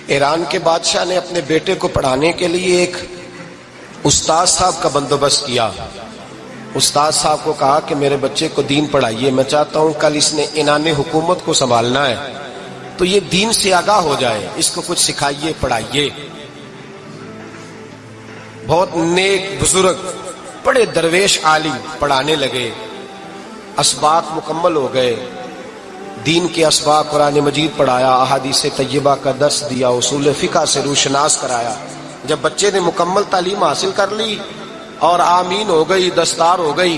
ایران کے بادشاہ نے اپنے بیٹے کو پڑھانے کے لیے ایک استاد صاحب کا بندوبست کیا. استاد صاحب کو کہا کہ میرے بچے کو دین پڑھائیے، میں چاہتا ہوں کل اس نے عنان حکومت کو سنبھالنا ہے تو یہ دین سے آگاہ ہو جائے، اس کو کچھ سکھائیے، پڑھائیے. بہت نیک بزرگ بڑے درویش عالم پڑھانے لگے، اسباق مکمل ہو گئے، دین کے اسباق قرآن مجید پڑھایا، احادیث طیبہ کا درس دیا، اصول فقہ سے روشناس کرایا. جب بچے نے مکمل تعلیم حاصل کر لی اور آمین ہو گئی، دستار ہو گئی،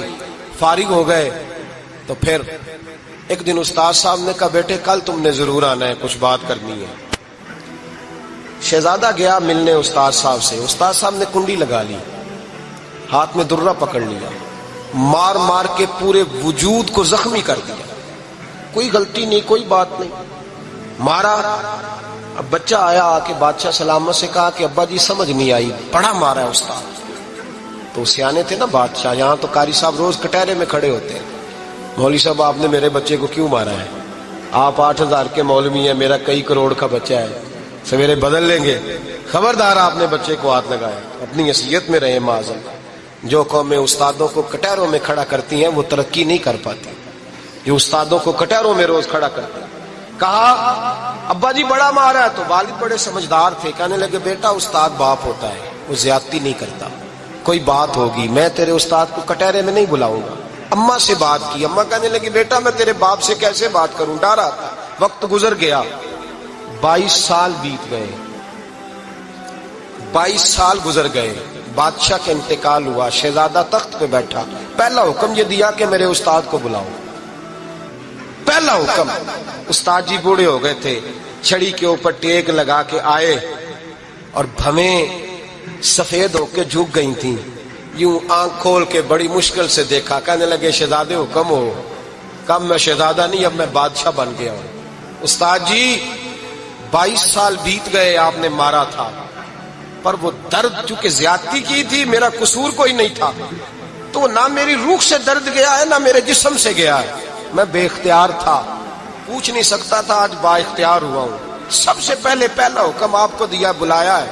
فارغ ہو گئے، تو پھر ایک دن استاد صاحب نے کہا بیٹے کل تم نے ضرور آنا ہے، کچھ بات کرنی ہے. شہزادہ گیا ملنے استاد صاحب سے. استاد صاحب نے کنڈی لگا لی، ہاتھ میں درہ پکڑ لیا، مار مار کے پورے وجود کو زخمی کر دیا. کوئی غلطی نہیں، کوئی بات نہیں، مارا. اب بچہ آیا آ کے بادشاہ سلامت سے کہا کہ ابا جی سمجھ نہیں آئی، بڑا مارا ہے استاد. تو سیانے تھے نا بادشاہ، یہاں تو قاری صاحب روز کٹہرے میں کھڑے ہوتے ہیں، مولوی صاحب آپ نے میرے بچے کو کیوں مارا ہے؟ آپ 8,000 کے مولوی ہیں، میرا کئی کروڑ کا بچہ ہے، سویرے بدل لیں گے. خبردار آپ نے بچے کو ہاتھ لگایا، اپنی حیثیت میں رہے معاذ. جو قومیں استادوں کو کٹہروں میں کھڑا کرتی ہیں وہ ترقی نہیں کر پاتی. جو استادوں کو کٹہروں میں روز کھڑا کرتے ہیں. کہا ابا جی بڑا مارا ہے، تو والد بڑے سمجھدار تھے، کہنے لگے بیٹا استاد باپ ہوتا ہے، وہ زیادتی نہیں کرتا، کوئی بات ہوگی میں تیرے استاد کو کٹہرے میں نہیں بلاؤں گا. اماں سے بات کی، اماں کہنے لگی بیٹا میں تیرے باپ سے کیسے بات کروں، ڈرا تھا. وقت گزر گیا، 22 سال بیت گئے، 22 سال گزر گئے. بادشاہ کا انتقال ہوا، شہزادہ تخت پہ بیٹھا. پہلا حکم یہ دیا کہ میرے استاد کو بلاؤ. پہلا حکم. استاد جی بوڑھے ہو گئے تھے، چھڑی کے اوپر ٹیک لگا کے آئے اور بھویں سفید ہو کے جھک گئی تھیں. یوں آنکھ کھول کے بڑی مشکل سے دیکھا، کہنے لگے شہزادے حکم ہو. کم میں شہزادہ نہیں، اب میں بادشاہ بن گیا ہوں. استاد جی 22 سال بیت گئے، آپ نے مارا تھا، پر وہ درد چونکہ زیادتی کی تھی، میرا قصور کوئی نہیں تھا، تو نہ میری روح سے درد گیا ہے نہ میرے جسم سے گیا ہے. میں بے اختیار تھا، پوچھ نہیں سکتا تھا، آج با اختیار ہوا ہوں. سب سے پہلے پہلا حکم آپ کو دیا، بلایا ہے،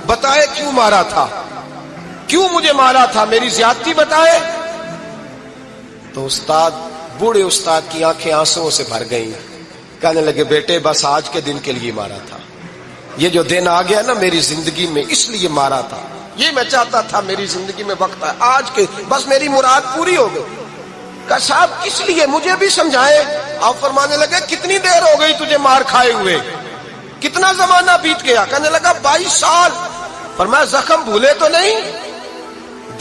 بتائے کیوں مارا تھا، کیوں مجھے مارا تھا، میری زیادتی بتائے. تو استاد بوڑھے استاد کی آنکھیں آنسوؤں سے بھر گئیں. کہنے لگے بیٹے بس آج کے دن کے لیے مارا تھا، یہ جو دن آ گیا نا میری زندگی میں اس لیے مارا تھا، یہ میں چاہتا تھا میری زندگی میں وقت ہے، آج کے بس میری مراد پوری ہو گئی. کہ صاحب کس لیے، مجھے بھی سمجھائے. آپ فرمانے لگے کتنی دیر ہو گئی تجھے مار کھائے ہوئے، کتنا زمانہ بیت گیا؟ کہنے لگا 22 سال. فرمایا زخم بھولے تو نہیں،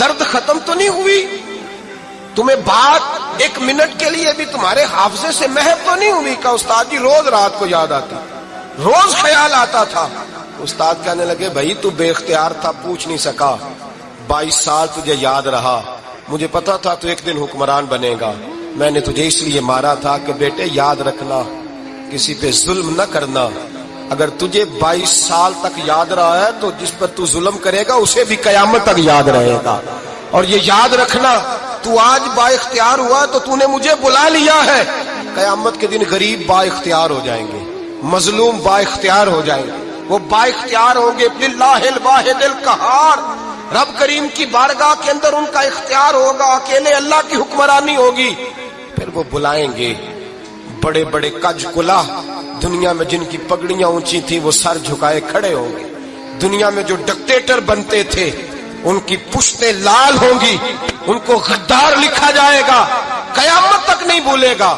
درد ختم تو نہیں ہوئی، تمہیں بات 1 منٹ کے لیے بھی تمہارے حافظے سے محو تو نہیں ہوئی؟ کہ استاد جی روز رات کو یاد آتی، روز خیال آتا تھا. استاد کہنے لگے بھائی تو بے اختیار تھا، پوچھ نہیں سکا، 22 سال تجھے یاد رہا، مجھے پتا تھا تو ایک دن حکمران بنے گا. میں نے تجھے اس لیے مارا تھا کہ بیٹے یاد رکھنا، کسی پہ ظلم نہ کرنا. اگر تجھے 22 سال تک یاد رہا ہے تو جس پر تو ظلم کرے گا اسے بھی قیامت تک یاد رہے گا. اور یہ یاد رکھنا تو آج با اختیار ہوا تو تو نے مجھے بلا لیا ہے، قیامت کے دن غریب با اختیار ہو جائیں گے، مظلوم با اختیار ہو جائیں گے. وہ با اختیار ہوں گے للہ الواحد القہار، رب کریم کی بارگاہ کے اندر ان کا اختیار ہوگا، اکیلے اللہ کی حکمرانی ہوگی. پھر وہ بلائیں گے بڑے بڑے کج کلا، دنیا میں جن کی پگڑیاں اونچی تھی وہ سر جھکائے کھڑے ہوں گے. دنیا میں جو ڈکٹیٹر بنتے تھے ان کی پشتیں لال ہوں گی، ان کو غدار لکھا جائے گا، قیامت تک نہیں بھولے گا.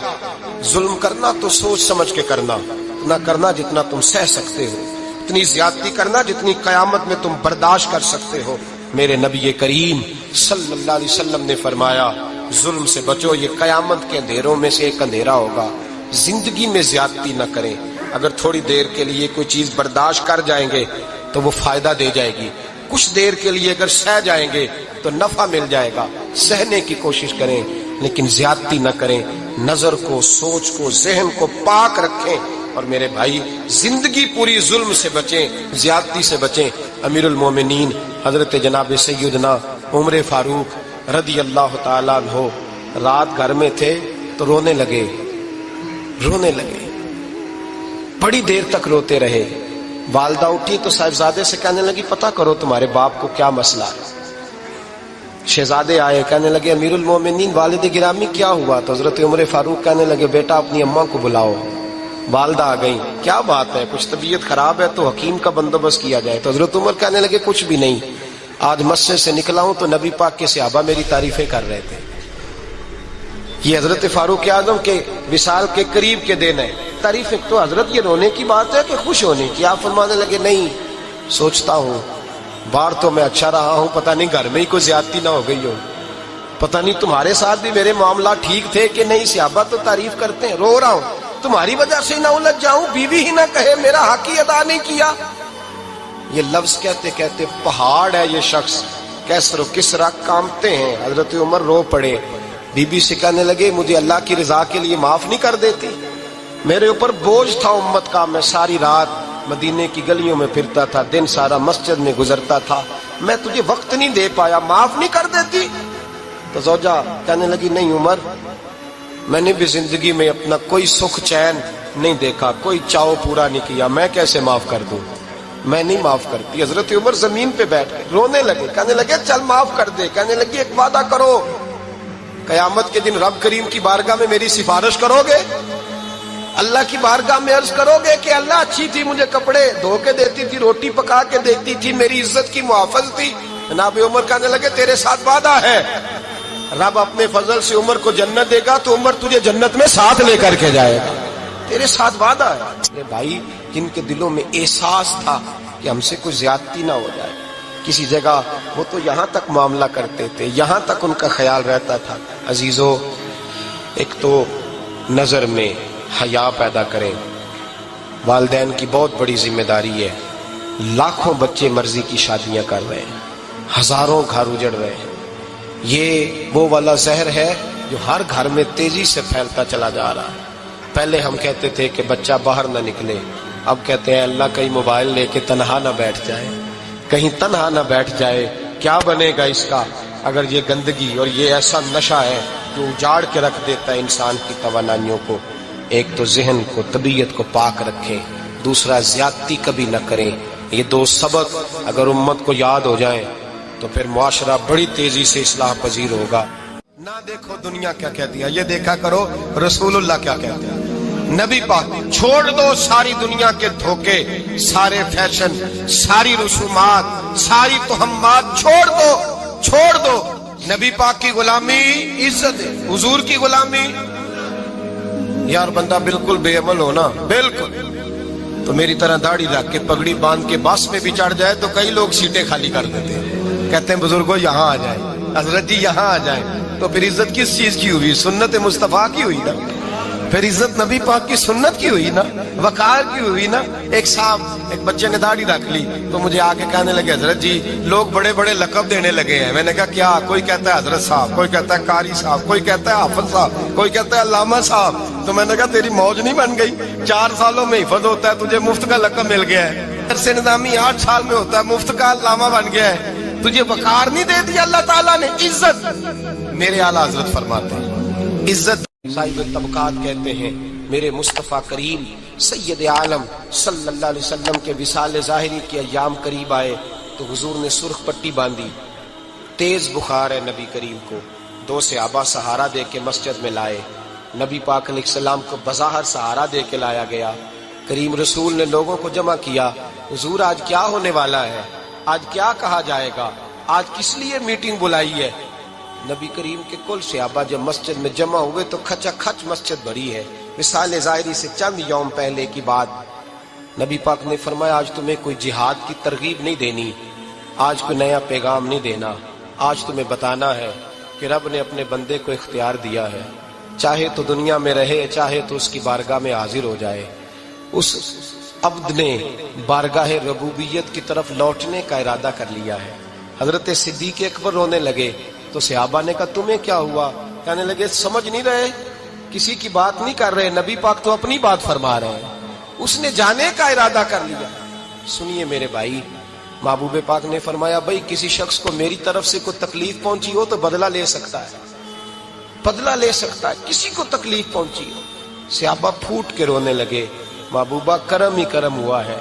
ظلم کرنا تو سوچ سمجھ کے کرنا، اتنا کرنا جتنا تم سہ سکتے ہو، اتنی زیادتی کرنا جتنی قیامت میں تم برداشت کر سکتے ہو. میرے نبی کریم صلی اللہ علیہ وسلم نے فرمایا ظلم سے بچو، یہ قیامت کے اندھیروں میں سے ایک اندھیرا ہوگا. زندگی میں زیادتی نہ کریں. اگر تھوڑی دیر کے لیے کوئی چیز برداشت کر جائیں گے تو وہ فائدہ دے جائے گی، کچھ دیر کے لیے اگر سہ جائیں گے تو نفع مل جائے گا. سہنے کی کوشش کریں لیکن زیادتی نہ کریں. نظر کو، سوچ کو، ذہن کو پاک رکھیں. اور میرے بھائی زندگی پوری ظلم سے بچیں، زیادتی سے بچیں. امیر المومنین حضرت جناب سیدنا عمر فاروق رضی اللہ تعالیٰ عنہ رات گھر میں تھے تو رونے لگے، بڑی دیر تک روتے رہے. والدہ اٹھی تو صاحبزادے سے کہنے لگی پتہ کرو تمہارے باپ کو کیا مسئلہ ہے۔ شہزادے آئے، کہنے لگے امیر المومنین والد گرامی کیا ہوا؟ تو حضرت عمر فاروق کہنے لگے بیٹا اپنی اماں کو بلاؤ۔ والدہ آ گئی، کیا بات ہے؟ کچھ طبیعت خراب ہے تو حکیم کا بندوبست کیا جائے۔ تو حضرت عمر کہنے لگے کچھ بھی نہیں، آج مسجد سے نکلا ہوں تو نبی پاک کے صحابہ میری تعریفیں کر رہے تھے۔ یہ حضرت فاروق اعظم کے وصال کے قریب کے دن ہے۔ تعریفیں تو حضرت یہ رونے کی بات ہے کہ خوش ہونے کی؟ آپ فرمانے لگے نہیں، سوچتا ہوں باہر تو میں اچھا رہا ہوں، پتہ نہیں گھر میں ہی کوئی زیادتی نہ ہو گئی ہو، پتہ نہیں تمہارے ساتھ بھی میرے معاملات ٹھیک تھے کہ نہیں، صحابہ تو تعریف کرتے ہیں، رو رہا ہوں تمہاری وجہ سے نہ الجھ جاؤں، بیوی ہی نہ کہے میرا حق ہی ادا نہیں کیا۔ یہ لفظ کہتے کہتے پہاڑ ہے یہ شخص، کیسر و کسرا کانپتے ہیں۔ حضرت عمر رو پڑے، بی بی سے کہنے لگے مجھے اللہ کی رضا کے لیے معاف نہیں کر دیتی؟ میرے اوپر بوجھ تھا امت کا، میں ساری رات مدینے کی گلیوں میں پھرتا تھا، دن سارا مسجد میں گزرتا تھا، میں تجھے وقت نہیں دے پایا، معاف نہیں کر دیتی؟ تو زوجہ کہنے لگی نہیں عمر، میں نے بھی زندگی میں اپنا کوئی سکھ چین نہیں دیکھا، کوئی چاؤ پورا نہیں کیا، میں کیسے معاف کر دوں؟ میں نہیں معاف کرتی۔ حضرت عمر زمین پہ بیٹھ گئے، رونے لگے، کہنے لگے چل معاف کر دے۔ کہنے لگی ایک وعدہ کرو، قیامت کے دن رب کریم کی بارگاہ میں میری سفارش کرو گے؟ اللہ کی بارگاہ میں عرض کرو گے کہ اللہ اچھی تھی، مجھے کپڑے دھو کے دیتی تھی، روٹی پکا کے دیتی تھی، میری عزت کی محافظ تھی؟ جناب عمر کہنے لگے تیرے ساتھ وعدہ ہے، رب اپنے فضل سے عمر کو جنت دے گا تو عمر تجھے جنت میں ساتھ لے کر کے جائے گا، تیرے ساتھ وعدہ ہے۔ میرے بھائی جن کے دلوں میں احساس تھا کہ ہم سے کوئی زیادتی نہ ہو جائے کسی جگہ، وہ تو یہاں تک معاملہ کرتے تھے، یہاں تک ان کا خیال رہتا تھا۔ عزیزو، ایک تو نظر میں حیا پیدا کریں، والدین کی بہت بڑی ذمہ داری ہے۔ لاکھوں بچے مرضی کی شادیاں کر رہے ہیں، ہزاروں گھر اجڑ رہے ہیں، یہ وہ والا زہر ہے جو ہر گھر میں تیزی سے پھیلتا چلا جا رہا ہے۔ پہلے ہم کہتے تھے کہ بچہ باہر نہ نکلے، اب کہتے ہیں اللہ کہیں موبائل لے کے تنہا نہ بیٹھ جائے، کہیں تنہا نہ بیٹھ جائے، کیا بنے گا اس کا اگر یہ گندگی اور یہ ایسا نشہ ہے جو اجاڑ کے رکھ دیتا ہے انسان کی توانائیوں کو۔ ایک تو ذہن کو، طبیعت کو پاک رکھیں، دوسرا زیادتی کبھی نہ کریں۔ یہ دو سبق اگر امت کو یاد ہو جائیں تو پھر معاشرہ بڑی تیزی سے اصلاح پذیر ہوگا۔ نہ دیکھو دنیا کیا کہتی ہے، یہ دیکھا کرو رسول اللہ کیا کہتے ہیں۔ نبی پاک چھوڑ دو ساری دنیا کے دھوکے، سارے فیشن، ساری رسومات، ساری تہمات چھوڑ دو۔ نبی پاک کی غلامی عزت ہے، حضور کی غلامی۔ یار بندہ بالکل بے عمل ہونا، بالکل تو میری طرح داڑھی رکھ کے پگڑی باندھ کے بس میں بھی چڑھ جائے تو کئی لوگ سیٹیں خالی کر دیتے ہیں، کہتے ہیں بزرگوں یہاں آ جائیں، حضرت جی یہاں آ جائیں۔ تو پھر عزت کس چیز کی ہوئی؟ سنت مصطفیٰ کی ہوئی نا، پھر عزت نبی پاک کی سنت کی ہوئی نا، وقار کی ہوئی نا۔ ایک صاحب ایک بچے نے داڑھی رکھ لی تو مجھے آ کے کہنے لگے حضرت جی لوگ بڑے بڑے لقب دینے لگے ہیں۔ میں نے کہا کیا؟ کوئی کہتا ہے حضرت صاحب، کوئی کہتا ہے قاری صاحب، کوئی کہتا ہے حافظ صاحب، کوئی کہتا ہے علامہ صاحب۔ تو میں نے کہا تیری موج نہیں بن گئی؟ 4 سالوں میں حفظ ہوتا ہے، تجھے مفت کا لقب مل گیا ہے۔ درس نظامی 8 سال میں ہوتا ہے، مفت کا علامہ بن گیا ہے، تجھے وقار نہیں دے دیا اللہ تعالیٰ نے؟ عزت، میرے اعلیٰ حضرت فرماتے ہیں عزت صاحب طبقات کہتے ہیں میرے مصطفیٰ کریم سید عالم صلی اللہ علیہ وسلم کے وصال ظاہری کے ایام قریب آئے تو حضور نے سرخ پٹی باندھی، تیز بخار ہے نبی کریم کو، 2 صحابہ سہارا دے کے مسجد میں لائے، نبی پاک علیہ السلام کو بظاہر سہارا دے کے لایا گیا۔ کریم رسول نے لوگوں کو جمع کیا، حضور آج کیا ہونے والا ہے، آج کیا کہا جائے گا، آج کس لیے میٹنگ بلائی ہے؟ نبی کریم کے کل صحابہ جب مسجد میں جمع ہوئے تو کھچا کھچ مسجد بھری ہے۔ وصال ظاہری سے چند یوم پہلے کی بات، نبی پاک نے فرمایا آج تمہیں کوئی جہاد کی ترغیب نہیں دینی، آج کوئی نیا پیغام نہیں دینا، آج تمہیں بتانا ہے کہ رب نے اپنے بندے کو اختیار دیا ہے، چاہے تو دنیا میں رہے، چاہے تو اس کی بارگاہ میں حاضر ہو جائے۔ اس عبد نے بارگاہ ربوبیت کی طرف لوٹنے کا ارادہ کر لیا ہے۔ حضرت صدیق اکبر رونے لگے تو صحابہ نے کہا تمہیں کیا ہوا؟ کہنے لگے سمجھ نہیں رہے، کسی کی بات نہیں کر رہے، نبی پاک تو اپنی بات فرما رہے ہیں، اس نے جانے کا ارادہ کر لیا۔ سنیے میرے بھائی، محبوب پاک نے فرمایا بھائی کسی شخص کو میری طرف سے کوئی تکلیف پہنچی ہو تو بدلہ لے سکتا ہے، بدلہ لے سکتا ہے، کسی کو تکلیف پہنچی ہو۔ صحابہ پھوٹ کے رونے لگے، محبوبہ کرم ہی کرم ہوا ہے،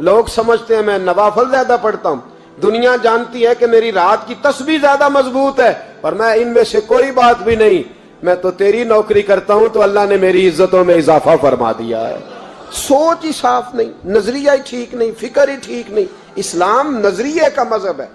لوگ سمجھتے ہیں میں نوافل زیادہ پڑھتا ہوں، دنیا جانتی ہے کہ میری رات کی تسبیح زیادہ مضبوط ہے، اور میں ان میں سے کوئی بات بھی نہیں، میں تو تیری نوکری کرتا ہوں تو اللہ نے میری عزتوں میں اضافہ فرما دیا ہے۔ سوچ ہی صاف نہیں، نظریہ ہی ٹھیک نہیں، فکر ہی ٹھیک نہیں۔ اسلام نظریے کا مذہب ہے۔